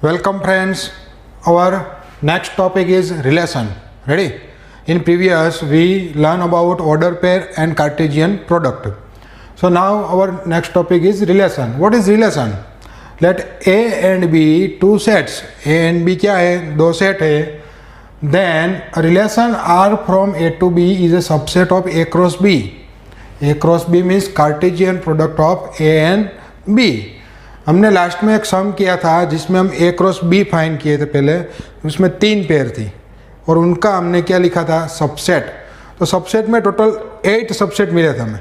Welcome friends. Our next topic is relation. Ready? In previous we learn about order pair and Cartesian product. So now our next topic is relation. What is relation? Let A and B two sets. A and B क्या है? दो set है. Then a relation R from A to B is a subset of A cross B. A cross B means Cartesian product of A and B. हमने last में एक सम किया था जिसमें हम ए क्रॉस बी फाइंड किए थे पहले. उसमें 3 पेयर थी और उनका हमने क्या लिखा था? सबसेट. तो सबसेट में टोटल 8 सबसेट मिले थे हमें.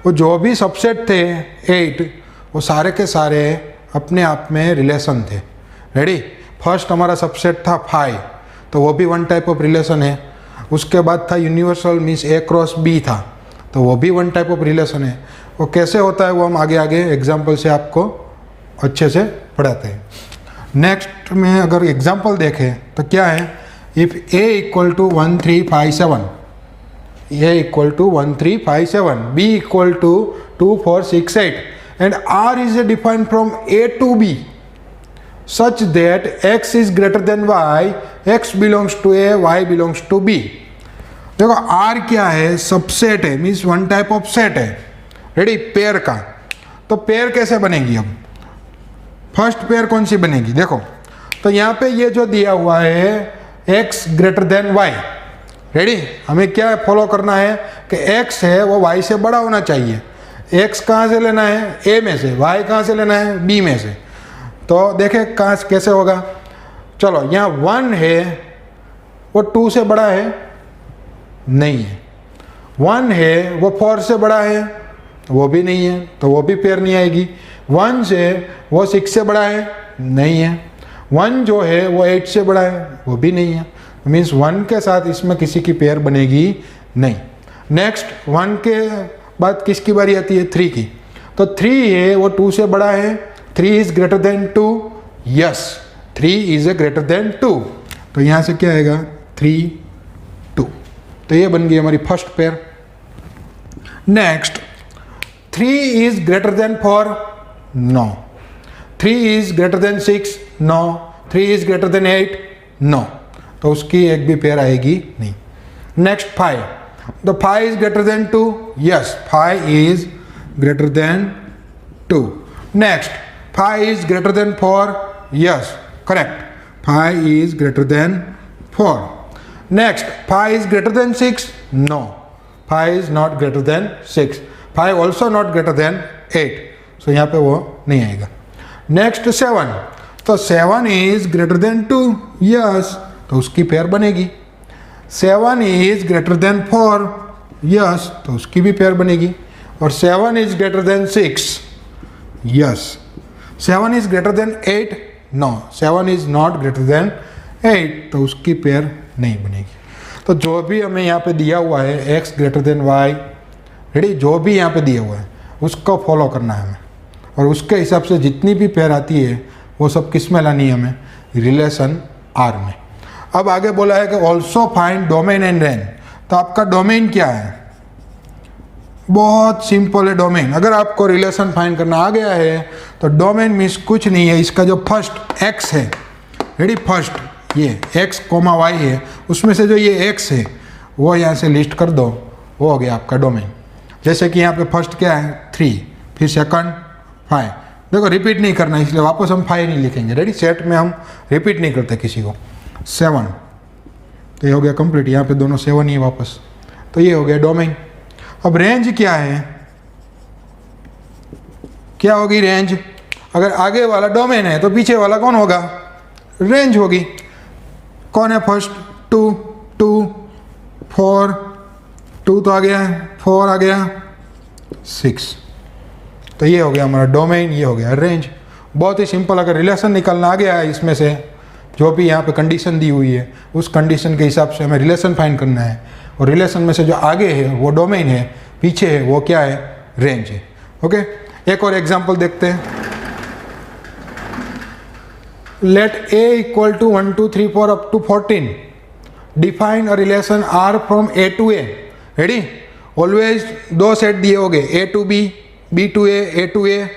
वो जो भी सबसेट थे 8 वो सारे के सारे अपने आप में रिलेशन थे. रेडी? फर्स्ट हमारा सबसेट था 5, तो वो भी वन टाइप ऑफ रिलेशन है. उसके बाद था यूनिवर्सल मीन्स ए क्रॉस बी था, तो वो भी वन टाइप ऑफ रिलेशन है. वो कैसे होता है वो हम आगे आगे एग्जाम्पल से आपको अच्छे से पढ़ाते हैं. नेक्स्ट में अगर एग्जाम्पल देखें तो क्या है? If A equal to 1 3 5 7, A equal to 1 3 5 7, B equal to 2 4 6 8 and R is defined from A to B such that X is greater than Y, X belongs to A, Y belongs to B. देखो R क्या है? Subset है, means one type of set है. Ready? Pair का. तो pair कैसे बनेगी? अब फर्स्ट पेयर कौन सी बनेगी? देखो तो यहाँ पे ये जो दिया हुआ है x greater than y. Ready? हमें क्या फॉलो करना है कि x है वो y से बड़ा होना चाहिए. x कहाँ से लेना है? a में से. y कहाँ से लेना है? b में से. तो देखें कहाँ कैसे होगा. चलो यहाँ 1 है वो 2 से बड़ा है? नहीं है. 1 है वो 4 से बड़ा है? वो भी नहीं है, तो वो भी पेयर नहीं आएगी. 1 से वो 6 से बड़ा है? नहीं है. 1 जो है वो 8 से बड़ा है? वो भी नहीं है. मीन्स 1 के साथ इसमें किसी की पेयर बनेगी नहीं. नेक्स्ट 1 के बाद किसकी बारी आती है? 3 की. तो 3 है वो 2 से बड़ा है? 3 is greater then 2. Yes, 3 is a greater than 2. तो यहाँ से क्या आएगा? 3 2. तो ये बन गई हमारी first pair. Next 3 is greater than 4? No. 3 is greater than 6? No. 3 is greater than 8? No. तो उसकी एक भी पेयर आएगी नहीं. Next 5. The 5 is greater than 2? Yes, 5 is greater than 2. Next 5 is greater than 4? Yes, correct. 5 is greater than 4. Next 5 is greater than 6? No. 5 is not greater than 6. 5 also not greater than 8. So यहाँ पे वो नहीं आएगा. Next 7. तो 7 is greater than 2? Yes. तो उसकी pair बनेगी. 7 is greater than 4? Yes. तो उसकी भी पेयर बनेगी. और 7 is greater than 6? Yes. 7 is greater than 8? No. 7 is not greater than 8. तो उसकी पेयर नहीं बनेगी. तो जो भी हमें यहाँ पे दिया हुआ है x greater than y, ready, जो भी यहाँ पे दिया हुआ है उसको फॉलो करना है हमें. और उसके हिसाब से जितनी भी पेयर आती है वो सब किस में लानी है हमें? रिलेशन आर में. अब आगे बोला है कि also find domain and range. तो आपका डोमेन क्या है? बहुत सिंपल है डोमेन. अगर आपको रिलेशन फाइंड करना आ गया है तो डोमेन मीन्स कुछ नहीं है, इसका जो फर्स्ट x है, रेडी, फर्स्ट ये x, y है, उसमें से जो ये x है वो यहाँ से लिस्ट कर दो, वो हो गया आपका डोमेन. जैसे कि यहाँ पे फर्स्ट क्या है? 3, फिर सेकंड 5. देखो रिपीट नहीं करना, इसलिए वापस हम 5 नहीं लिखेंगे. रेडी? सेट में हम रिपीट नहीं करते किसी को. 7, तो ये हो गया कंप्लीट. यहाँ पे दोनों 7 ही वापस. तो ये हो गया डोमेन. अब रेंज क्या है? क्या होगी रेंज? अगर आगे वाला डोमेन है तो पीछे वाला कौन होगा? रेंज होगी. कौन है फर्स्ट? 2 2 4, 2 तो आ गया, 4 आ गया, 6. तो ये हो गया हमारा डोमेन, ये हो गया रेंज. बहुत ही सिंपल. अगर रिलेशन निकालना आ गया है इसमें से जो भी यहाँ पे कंडीशन दी हुई है उस कंडीशन के हिसाब से हमें रिलेशन फाइंड करना है. और रिलेशन में से जो आगे है वो डोमेन है, पीछे है वो क्या है? रेंज है. ओके, एक और एग्जाम्पल देखते हैं. Let A equal to 1 2 3 4 up to 14. Define a relation R from A to A. Ready? Always 2 set दिए होंगे, A to B, B to A, A to A.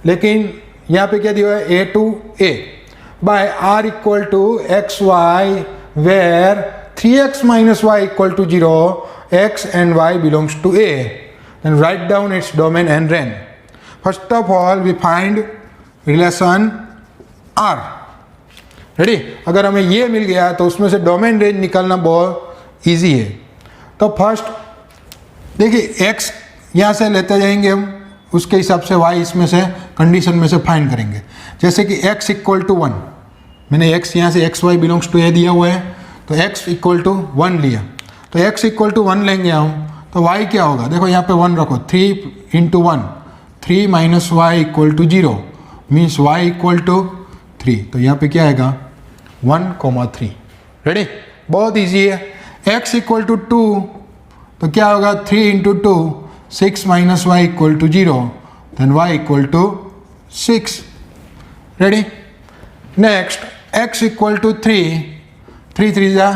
लेकिन यहाँ पे क्या दिया हुआ है? A to A. by r equal to xy where 3x minus y equal to 0, x and y belongs to A. Then write down its domain and range. First of all we find relation R. Ready? अगर हमें ये मिल गया तो उसमें से domain range निकालना बहुत easy है। तो फर्स्ट देखिए x यहाँ से लेते जाएंगे हम, उसके हिसाब से y इसमें से कंडीशन में से फाइंड करेंगे। जैसे कि x इक्वल टू 1, मैंने x यहाँ से एक्स वाई बिलोंग्स टू ए दिया हुआ है, तो x इक्वल टू 1 लिया, तो x इक्वल टू 1 लेंगे हम, तो y क्या होगा? देखो यहाँ पे 1 रखो, 3 into 1, 3 minus Y equal to 0 means y equal to 3, तो यहाँ पे क्या आएगा 1,3। रेडी? बहुत इजी है। x इक्वल टू 2, तो क्या होगा 3 into 2, 6 minus Y equal to 0, then y equal to 6। Ready? Next x equal to 3, 3 3 जा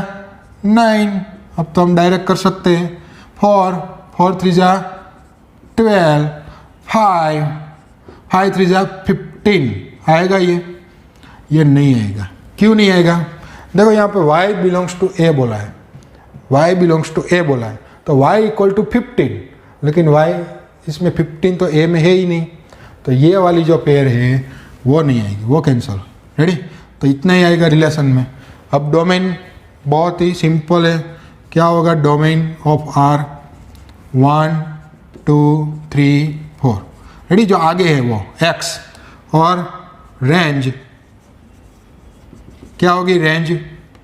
9, अब तो हम डायरेक्ट कर सकते हैं, 4 4 3 जा 12, 5 5 3 जा 15, आएगा ये नहीं आएगा। क्यों नहीं आएगा? देखो यहाँ पे y बिलोंग्स टू a बोला है, y बिलोंग्स टू a बोला है, तो y इक्वल टू 15, लेकिन y इसमें 15 तो a में है ही नहीं, तो ये वाली जो पेयर है वो नहीं आएगी, वो कैंसिल। रेडी? तो इतना ही आएगा रिलेशन में। अब डोमेन बहुत ही सिंपल है, क्या होगा? Domain of R 1 2 3 4। रेडी? जो आगे है वो x, और रेंज क्या होगी? रेंज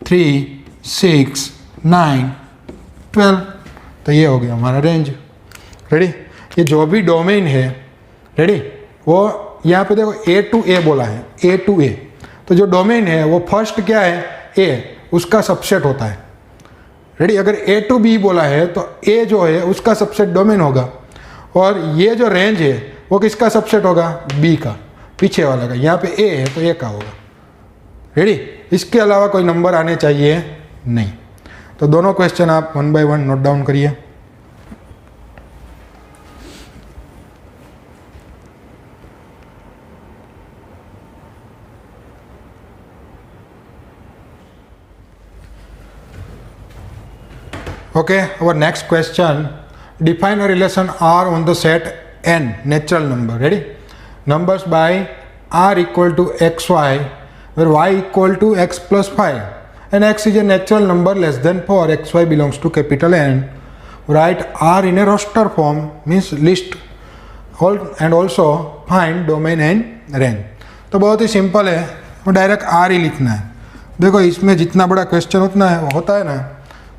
3 6 9 12, तो ये हो गया हमारा रेंज। रेडी? ये जो भी डोमेन है, रेडी, वो यहाँ पे देखो A टू A बोला है, A टू A, तो जो डोमेन है वो फर्स्ट क्या है? A, उसका सबसेट होता है। रेडी? अगर A टू B बोला है तो A जो है उसका सबसेट डोमेन होगा, और ये जो रेंज है वो किसका सबसेट होगा? B का, पीछे वाला का। यहाँ पे A है तो A का होगा। रेडी? इसके अलावा कोई नंबर आने चाहिए नहीं। तो दोनों क्वेश्चन आप 1 बाय 1 नोट डाउन करिए। Okay, our next question, define a relation R on the set N, natural number. Ready? Numbers by R equal to xy, where y equal to x plus 5, and x is a natural number less than 4, xy belongs to capital N. Write R in a roster form, means list, and also find domain and range. तो बहुत ही simple है, वो direct R ही लिखना है। देखो इसमें जितना बड़ा क्वेश्चन होता है ना,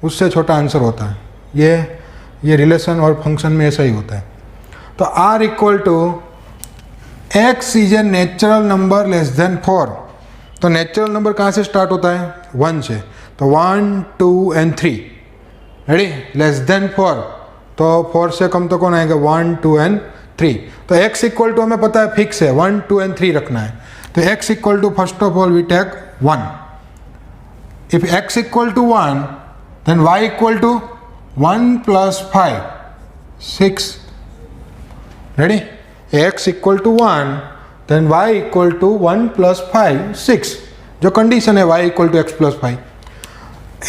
उससे छोटा आंसर होता है। ये रिलेशन और फंक्शन में ऐसा ही होता है। तो R equal to x is a natural number less than 4, तो नेचुरल नंबर कहाँ से स्टार्ट होता है? 1 से, तो 1 2 एंड 3। रेडी? लेस देन 4, तो 4 से कम तो कौन आएगा? 1 2 एंड 3। तो x इक्वल टू हमें पता है फिक्स है, 1 2 एंड 3 रखना है। तो x equal to first of all we take 1। If x equal to 1, then y equal to 1 plus 5, 6. Ready? x equal to 1, then y equal to 1 plus 5, 6. जो condition है y equal to x plus 5.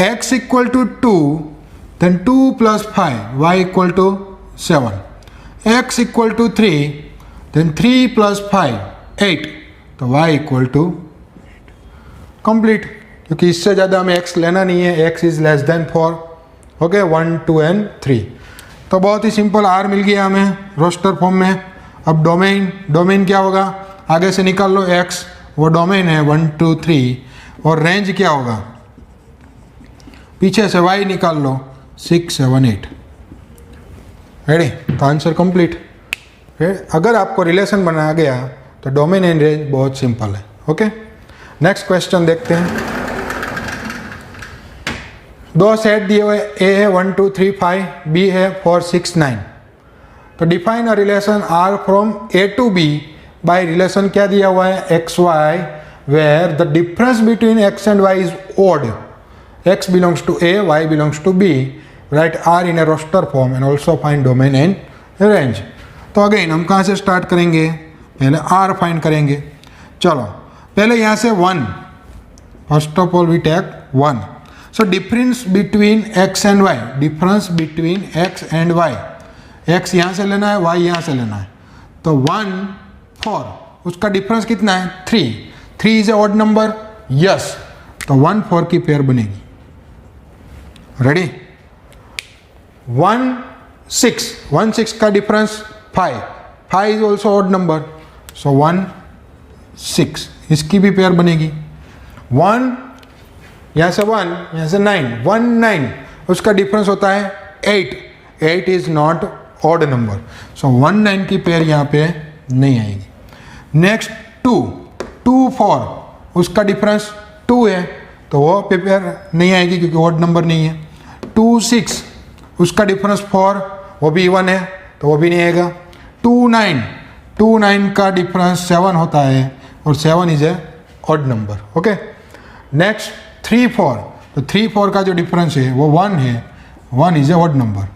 x equal to 2, then 2 plus 5, y equal to 7. x equal to 3, then 3 plus 5, 8. तो y equal to complete, क्योंकि इससे ज़्यादा हमें x लेना नहीं है, x is less than 4। Okay, 1 2 and 3। तो बहुत ही सिंपल R मिल गया हमें रोस्टर फॉर्म में। अब डोमेन क्या होगा? आगे से निकाल लो x, वो डोमेन है 1 2 3, और रेंज क्या होगा? पीछे से y निकाल लो 6 7 8। रेडी? तो आंसर कंप्लीट। अगर आपको रिलेशन बना गया तो डोमेन एंड रेंज बहुत सिंपल है। ओके, नेक्स्ट क्वेश्चन देखते हैं। दो सेट दिए हुए, A है 1 2 3 5, B है 4 6 9। तो define a relation R from A to B by relation क्या दिया हुआ है? X Y, where the difference between x and y is odd, x belongs to A, y belongs to B. Write R in a roster form and also find domain and range. तो again हम कहाँ से start करेंगे? पहले R find करेंगे। चलो पहले यहाँ से 1, first of all we take 1. So difference between x and y, difference between x and y, x यहाँ से लेना है, y यहाँ से लेना है. तो 1 4, उसका डिफरेंस कितना है 3. 3 is a odd number, yes. तो 1 4 की पेयर बनेगी. रेडी. 1 6, 1 6 का difference 5. 5 is also odd number, so 1 6, इसकी भी पेयर बनेगी. 1 यहाँ से 1, यहाँ से 9, 1 9, उसका डिफरेंस होता है 8. 8 is not odd number, so 1 9 की पेयर यहाँ पे नहीं आएगी. नेक्स्ट 2 2 4, उसका डिफरेंस 2 है, तो वो पेयर नहीं आएगी क्योंकि ऑड नंबर नहीं है. 2 6, उसका डिफरेंस 4, वो भी 1 है, तो वो भी नहीं आएगा. 2 9, 2 9 का डिफरेंस 7 होता है और 7 is a odd number. Okay. Next 3 4, तो 3 4 का जो डिफरेंस है वो 1 है, 1 इज ए ऑड नंबर.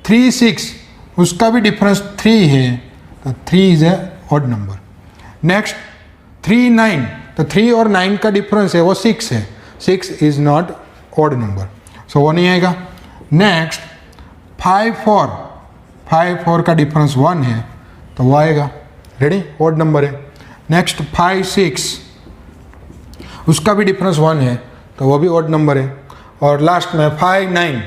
3 6, उसका भी डिफरेंस 3 है, तो 3 is a odd number. Next 3 9, तो 3 और 9 का डिफरेंस है वो 6 है, 6 इज नॉट ऑड नंबर, सो वो नहीं आएगा. नेक्स्ट 5 4, 5 4 का डिफरेंस 1 है, तो वो आएगा. रेडी, ऑड नंबर है. नेक्स्ट 5 6, उसका भी डिफरेंस 1 है, तो वो भी ऑड नंबर है. और लास्ट में 5 9,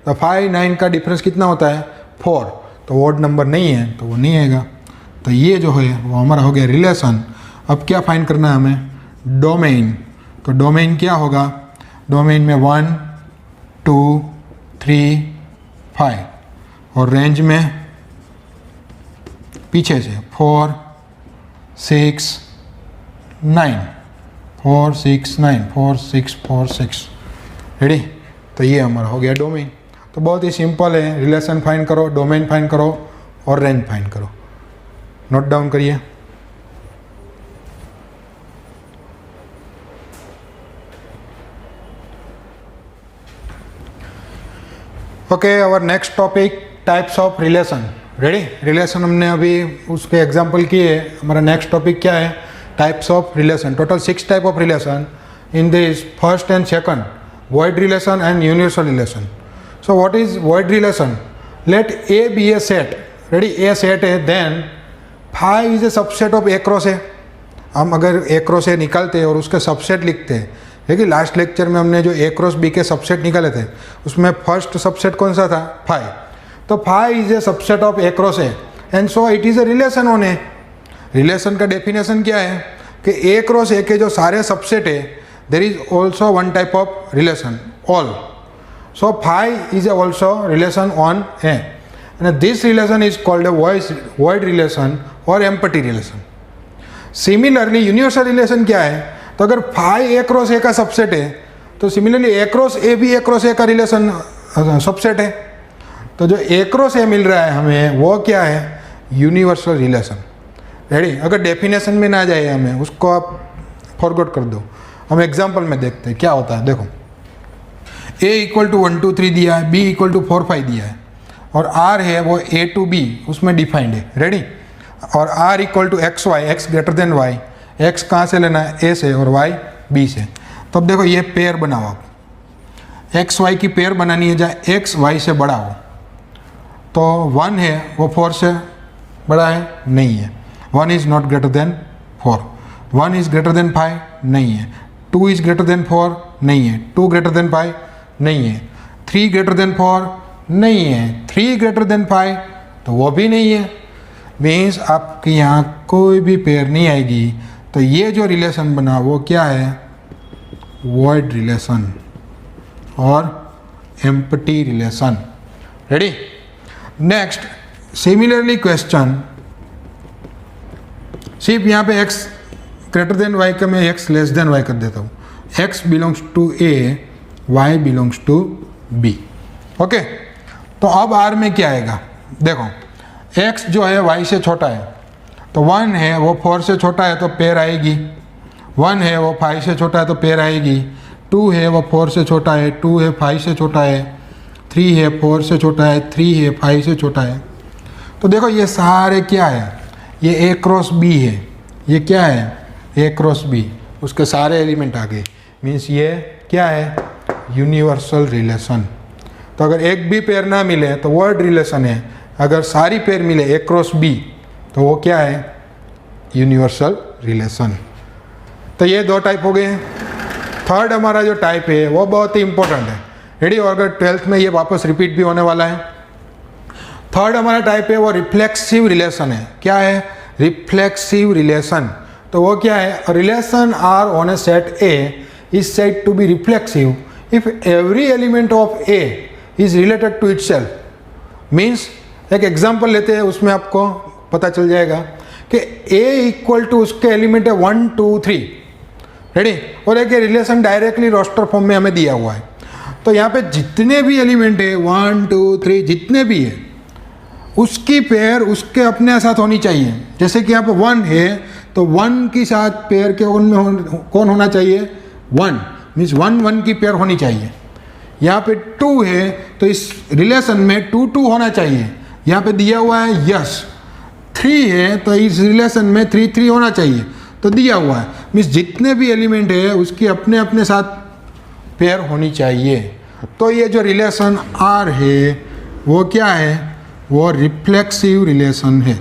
तो 5 9 का डिफरेंस कितना होता है 4, तो ऑड नंबर नहीं है, तो वो नहीं आएगा. तो ये जो है वो हमारा हो गया रिलेशन. अब क्या फाइंड करना है हमें, डोमेन. तो डोमेन क्या होगा, डोमेन में 1 2 3 5, और रेंज में पीछे से 4 6 9, 4 6 9, 4 6 4 6. रेडी. तो ये हमारा हो गया डोमेन. तो बहुत ही सिंपल है, रिलेशन फाइंड करो, डोमेन फाइंड करो और रेंज फाइंड करो. नोट डाउन करिए. Okay, our next topic types of relation. Ready. Relation हमने अभी उसके एग्जांपल किए. हमारा नेक्स्ट टॉपिक क्या है, types of relation. Total 6 type of relation. In this first and second, void relation and universal relation. So what is void relation? Let A be a set. Ready, A set है, then phi is a subset of A cross A. हम अगर A cross A निकालते हैं और उसके subset लिखते हैं, देखिए लास्ट लेक्चर में हमने जो A cross B के सबसेट निकाले थे उसमें फर्स्ट सबसेट कौन सा था, phi. तो phi is a subset of A cross A and so it is a relation on A. Relation का डेफिनेशन क्या है कि A cross A के जो सारे सबसेट है, there is also one type of relation, all. So phi is also relation on A, and this relation is called a void relation or empty relation. Similarly universal relation क्या है, तो अगर phi A cross A का subset है, तो similarly A cross A भी A cross A का relation subset है. तो जो A cross A मिल रहा है हमें वो क्या है, यूनिवर्सल रिलेशन. रेडी. अगर डेफिनेशन में ना जाए हमें, उसको आप फॉरगॉट कर दो. हम एग्जाम्पल में देखते हैं क्या होता है. देखो, A इक्वल टू 1 2 3 दिया है, B इक्वल टू 4 5 दिया है, और R है वो A टू B उसमें डिफाइंड है. रेडी. और R equal to X Y, X greater than Y. X कहाँ से लेना है, A से, और Y B से. तो अब देखो ये पेयर बनाओ. आप एक्स वाई की पेयर बनानी है जहाँ एक्स वाई से बड़ा हो. तो 1 है वो 4 से बड़ा है, नहीं है. 1 is not greater than 4. 1 is greater than 5, नहीं है. 2 इज़ ग्रेटर देन 4, नहीं है. 2 ग्रेटर देन 5, नहीं है. 3 ग्रेटर देन 4, नहीं है. 3 ग्रेटर देन 5, तो वो भी नहीं है. मीन्स आपके यहाँ कोई भी पेयर नहीं आएगी. तो ये जो रिलेशन बना वो क्या है, वॉइड रिलेशन और empty relation. Ready. Next, similarly question, सिर्फ यहाँ पे x ग्रेटर देन y का मैं x लेस देन y कर देता हूँ. x belongs to A, y belongs to B. Okay. तो अब R में क्या आएगा, देखो x जो है y से छोटा है, तो 1 है वो 4 से छोटा है तो पेयर आएगी. 1 है वो 5 से छोटा है तो पेयर आएगी. 2 है वो 4 से छोटा है, 2 है 5 से छोटा है. 3 है 4 से छोटा है, 3 है 5 से छोटा है. तो देखो ये सारे क्या है, ये A क्रॉस B है. ये क्या है, A क्रॉस B. उसके सारे एलिमेंट आ गए, मीन्स ये क्या है, यूनिवर्सल रिलेशन। तो अगर एक भी पेयर ना मिले तो वर्ड रिलेशन है, अगर सारी पेयर मिले ए क्रॉस बी तो वो क्या है, यूनिवर्सल रिलेशन। तो ये दो टाइप हो गए हैं। थर्ड हमारा जो टाइप है वो बहुत ही इंपॉर्टेंट है, रेडी, और अगर 12th में ये वापस रिपीट भी होने वाला है। थर्ड हमारा टाइप है वो रिफ्लेक्सिव रिलेशन है। क्या है, रिफ्लेक्सिव रिलेशन। तो वो क्या है, relation R on a set A is said to be reflexive if every element of A is related to itself. Means एक एग्जांपल लेते हैं, उसमें आपको पता चल जाएगा कि ए इक्वल टू उसके एलिमेंट है 1 2 3, रेडी, और एक रिलेशन डायरेक्टली रोस्टर फॉर्म में हमें दिया हुआ है। तो यहाँ पे जितने भी एलिमेंट है 1 2 3 जितने भी है उसकी पेयर उसके अपने साथ होनी चाहिए। जैसे कि यहाँ पे 1 है तो 1 के साथ पेयर के उनमें कौन होना चाहिए, 1, मीन्स 1 1 की पेयर होनी चाहिए। यहाँ पे 2 है तो इस रिलेशन में 2 2 होना चाहिए, यहाँ पे दिया हुआ है यस। 3 है तो इस रिलेशन में 3 3 होना चाहिए, तो दिया हुआ है, मीन्स जितने भी एलिमेंट है उसकी अपने अपने साथ पेयर होनी चाहिए। तो ये जो रिलेशन आर है वो क्या है, वो रिफ्लेक्सिव रिलेशन है,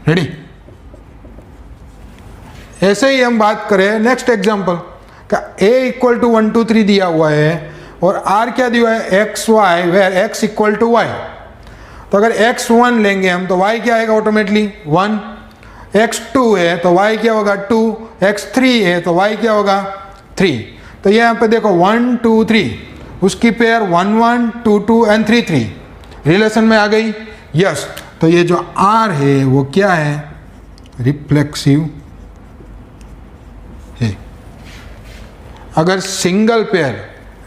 रेडी। ऐसे ही हम बात करें नेक्स्ट एग्जांपल का, a इक्वल टू 1 2 3 दिया हुआ है और r क्या दिया है, X Y, where x equal to Y. तो अगर x1 लेंगे हम तो y क्या आएगा ऑटोमेटिकली 1, x2 है तो y क्या होगा 2, x3 है तो y क्या होगा 3। तो यहाँ पे देखो 1 2 3 उसकी पेयर 1 1 2 2 एंड 3 3 रिलेशन में आ गई, यस। तो ये जो r है वो क्या है, रिफ्लेक्सिव है। अगर सिंगल पेयर,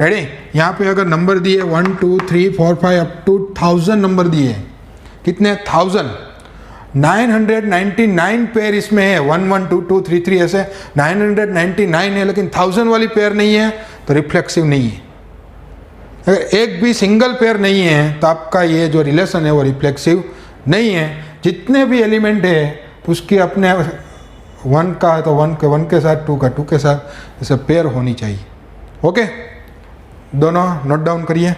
रेडी, यहाँ पे अगर नंबर दिए 1 2 3 4 5 अप टू 1000 नंबर दिए, कितने 1000, 999 पेयर इसमें है, 1 1 2 2 3 3 ऐसे 999 है, लेकिन 1000 वाली पेयर नहीं है तो रिफ्लेक्सिव नहीं है। अगर एक भी सिंगल पेयर नहीं है तो आपका ये जो रिलेशन है वो रिफ्लेक्सिव नहीं है। जितने भी एलिमेंट है उसके अपने 1 का है तो 1 के साथ, 2 का 2 के साथ, ऐसे पेयर होनी चाहिए। ओके, दोनों नोट डाउन करिए।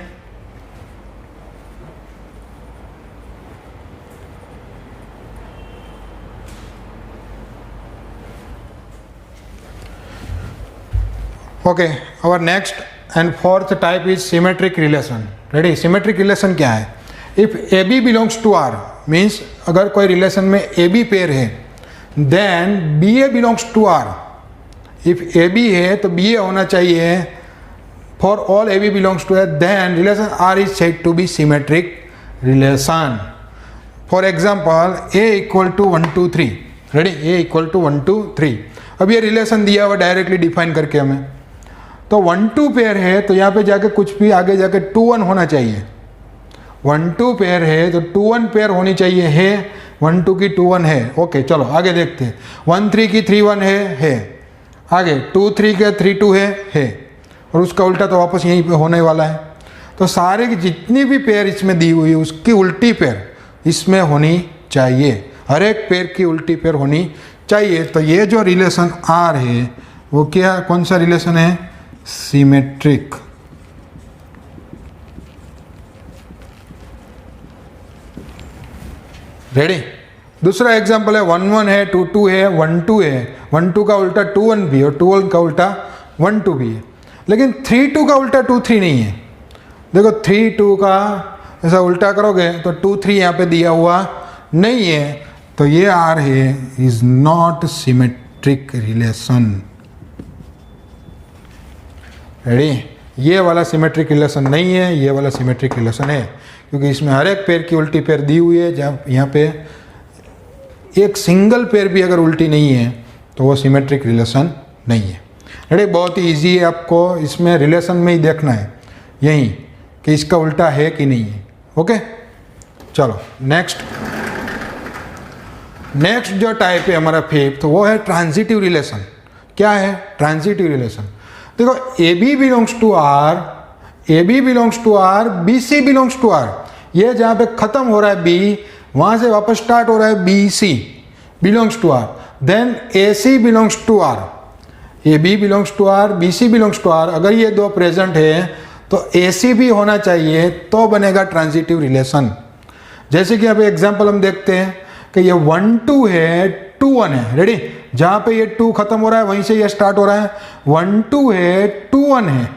Okay, our next and fourth type is symmetric relation. Ready, symmetric relation क्या है, if A B belongs to R, means अगर कोई रिलेशन में ए बी पेयर है then B A belongs to R. If A B है तो B A होना चाहिए, for all A B belongs to A, then relation R is said to be symmetric relation. For example A equal to 1 2 3, ready, A equal to 1 2 3। अब ये relation दिया हुआ directly define करके हमें, तो 1 2 पेयर है तो यहाँ पे जाके कुछ भी आगे जाके 2 1 होना चाहिए। 1 2 पेयर है तो 2 1 पेयर होनी चाहिए, है 1 2 की 2 1 है। ओके, चलो आगे देखते हैं। 1 3 की 3 1 है, आगे 2 3 के 3 2 है, और उसका उल्टा तो वापस यहीं पे होने वाला है। तो सारे की जितनी भी पेयर इसमें दी हुई है उसकी उल्टी पेयर इसमें होनी चाहिए, हर एक पेयर की उल्टी पेयर होनी चाहिए। तो ये जो रिलेशन आर है वो क्या, कौन सा रिलेशन है, सिमेट्रिक। रेडी, दूसरा एग्जांपल है 1 1 है, 2 2 है, 1 2 है, 1 2 का उल्टा 2 1 भी है और 2 1 का उल्टा 1 2 भी है, लेकिन 3 2 का उल्टा 2 3 नहीं है। देखो 3 2 का ऐसा उल्टा करोगे तो 2 3 यहाँ पे दिया हुआ नहीं है, तो ये आर है is not symmetric relation. Ready, ये वाला सिमेट्रिक रिलेशन नहीं है, ये वाला सिमेट्रिक रिलेशन है, क्योंकि इसमें हर एक पेयर की उल्टी पेयर दी हुई है। जब यहाँ पे एक सिंगल पेयर भी अगर उल्टी नहीं है तो वो सिमेट्रिक रिलेशन नहीं है। रेडी, बहुत ही ईजी है, आपको इसमें रिलेशन में ही देखना है यही कि इसका उल्टा है कि नहीं है। ओके, चलो नेक्स्ट जो टाइप है हमारा फिफ्थ, वो है ट्रांजिटिव रिलेशन। क्या है ट्रांजिटिव रिलेशन, देखो A B belongs to R, A B belongs to R, B C belongs to R. ये जहाँ पे खत्म हो रहा है बी, वहाँ से वापस स्टार्ट हो रहा है B C belongs to R. Then A C belongs to R, A B belongs to R, B C belongs to R, अगर ये दो प्रेजेंट है तो ए सी भी होना चाहिए तो बनेगा ट्रांजिटिव रिलेशन। जैसे कि यहाँ पे एग्जाम्पल हम देखते हैं कि ये 1 2 है, 2 1 है, रेडी, जहाँ पे ये 2 खत्म हो रहा है वहीं से ये स्टार्ट हो रहा है, 1 2 है, 2 1 है,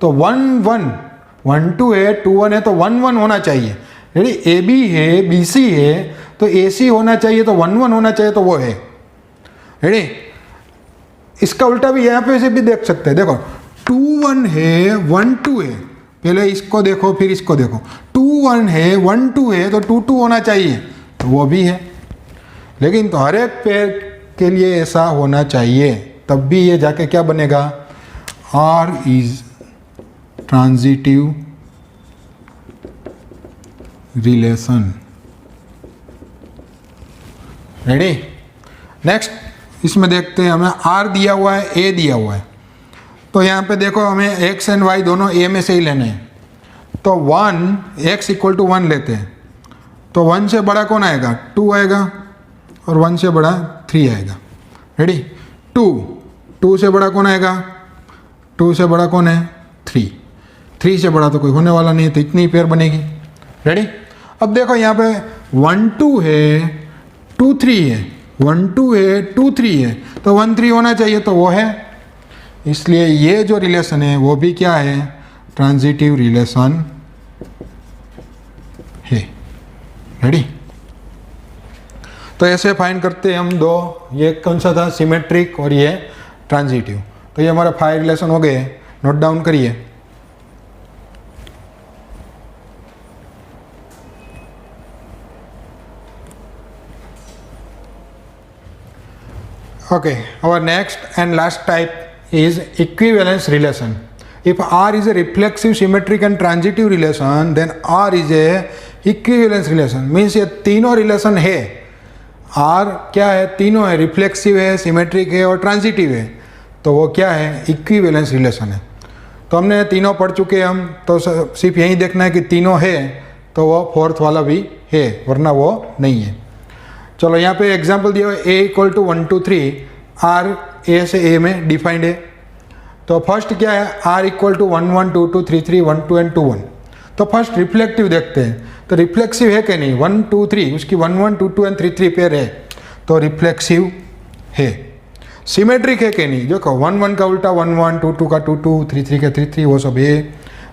तो 1 1, 1 2 है, 2 1 है, तो 1 1 होना चाहिए, रेडी। ए बी है, बी सी है, तो ए सी होना चाहिए, तो 1 1 होना चाहिए, तो वो है, रेडी। इसका उल्टा भी यहाँ पे से भी देख सकते हैं, देखो 2 1 है, 1 2 है, पहले इसको देखो फिर इसको देखो, 2 1 है, 1 2 है, तो 2 2 होना चाहिए, तो वो भी है। लेकिन तो हर एक पेयर के लिए ऐसा होना चाहिए, तब भी ये जाके क्या बनेगा, R is transitive relation, ready. Next इसमें देखते हैं, हमें आर दिया हुआ है, ए दिया हुआ है, तो यहाँ पे देखो हमें एक्स एंड वाई दोनों ए में से ही लेने हैं, तो 1 एक्स इक्वल टू 1 लेते हैं, तो 1 से बड़ा कौन आएगा, 2 आएगा, और 1 से बड़ा 3 आएगा, रेडी। 2 से बड़ा कौन आएगा, 2 से बड़ा कौन है, 3 से बड़ा तो कोई होने वाला नहीं है, तो इतनी ही पेयर बनेगी, रेडी। अब देखो यहाँ पे 1 2 है, 2 3 है, 1 2 है, 2 3 है, तो 1 3 होना चाहिए, तो वो है। इसलिए ये जो रिलेशन है वो भी क्या है, ट्रांजिटिव रिलेशन है, रेडी। तो ऐसे फाइंड करते हैं हम दो, ये कौन सा था, सिमेट्रिक और ये ट्रांजिटिव। तो ये हमारा 5 रिलेशन हो गए, नोट डाउन करिए। Okay, our next and last type is equivalence relation. If R is a reflexive, symmetric and transitive relation, then R is a equivalence relation. Means ये तीनों relation है, R क्या है, तीनों है, रिफ्लेक्सिव है, सिमेट्रिक है और ट्रांजिटिव है, तो वो क्या है, इक्विवेलेंस रिलेशन है। तो हमने तीनों पढ़ चुके हम, तो सिर्फ यही देखना है कि तीनों है तो वो फोर्थ वाला भी है, वरना वो नहीं है। चलो यहाँ पे एग्जाम्पल दिया हुआ है, ए इक्वल टू 1 2 3, आर ए से ए में डिफाइंड है। तो फर्स्ट क्या है, आर इक्वल टू 1 1 2 2 3 3 1 2 एंड 2 1। तो फर्स्ट रिफ्लेक्टिव देखते हैं, तो रिफ्लेक्सिव है कि नहीं, 1 2 3 उसकी 1 1 2 2 एंड 3 3 पेयर है, तो रिफ्लेक्सिव है। सिमेट्रिक है कि नहीं, देखो 1 1 का उल्टा 1 1, 2 2 का 2 2, 3 3 का 3 3, वो सब है।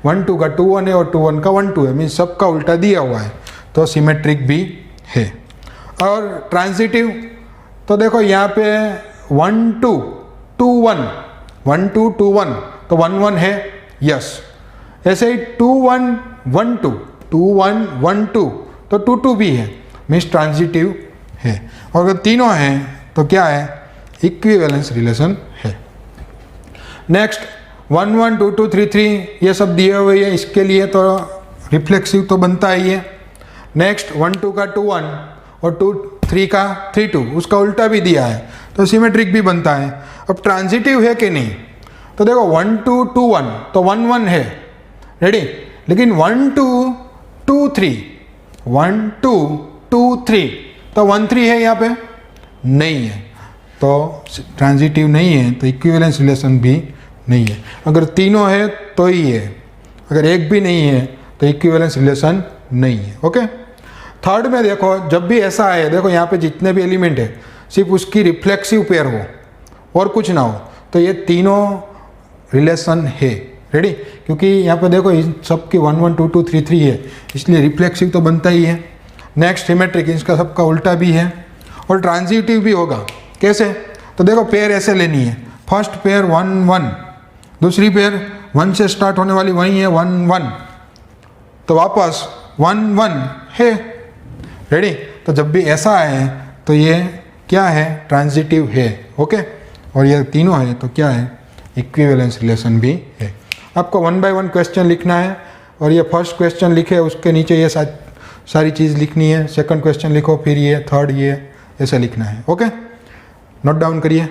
1 2 का 2 1 है और 2 1 का 1 2 है, मीन्स सबका उल्टा दिया हुआ है, तो सिमेट्रिक भी है। और ट्रांजिटिव, तो देखो यहाँ पे 1 2 2 1 1 2 2 1, तो 1 1 है, यस। ऐसे ही 2 1 1 2 2 1 1 2, तो 2 2 भी है, मीन्स ट्रांजिटिव है। और अगर तीनों हैं तो क्या है, इक्विवेलेंस रिलेशन है। नेक्स्ट 1 1 2 2 3 3 ये सब दिए हुए हैं, इसके लिए तो रिफ्लेक्सिव तो बनता ही है। नेक्स्ट 1 2 का 2 1 और 2 3 का 3 2, उसका उल्टा भी दिया है, तो सिमेट्रिक भी बनता है। अब ट्रांजिटिव है कि नहीं, तो देखो 1 2 2 1, तो 1 1 है, रेडी। लेकिन 1 2 2 3 1 2 2 3, तो 1 3 है यहाँ पे नहीं है, तो ट्रांजिटिव नहीं है, तो इक्विवेलेंस रिलेशन भी नहीं है। अगर तीनों है तो ही है, अगर एक भी नहीं है तो इक्विवेलेंस रिलेशन नहीं है। ओके। थर्ड में देखो, जब भी ऐसा है, देखो यहाँ पे जितने भी एलिमेंट है सिर्फ उसकी रिफ्लेक्सिव पेयर हो और कुछ ना हो, तो ये तीनों रिलेशन है, रेडी। क्योंकि यहाँ पे देखो इन सब की 1 1 2 2 3 3 है, इसलिए रिफ्लेक्सिव तो बनता ही है। नेक्स्ट सिमेट्रिक, इसका सबका उल्टा भी है। और ट्रांजिटिव भी होगा, कैसे, तो देखो पेयर ऐसे लेनी है, फर्स्ट पेयर 1 1, दूसरी पेयर 1 से स्टार्ट होने वाली वही है 1 1, तो वापस 1 1 है, रेडी। तो जब भी ऐसा है तो ये क्या है, ट्रांजिटिव है। ओके। और ये तीनों है तो क्या है, इक्विवेलेंस रिलेशन भी है। आपको 1 बाय 1 क्वेश्चन लिखना है, और ये फर्स्ट क्वेश्चन लिखे उसके नीचे ये सारी चीज़ लिखनी है, सेकंड क्वेश्चन लिखो, फिर ये थर्ड, ये ऐसा लिखना है। ओके, नोट डाउन करिए।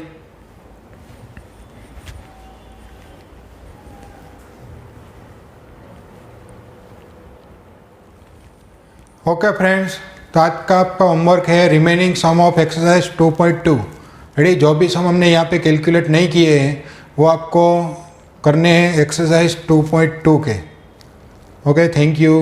ओके फ्रेंड्स, तो आज का आपका होमवर्क है remaining sum of exercise 2.2। Ready. जो भी सम हमने यहाँ पे कैलकुलेट नहीं किए हैं वो आपको करने हैं एक्सरसाइज 2.2 के। Okay, thank you.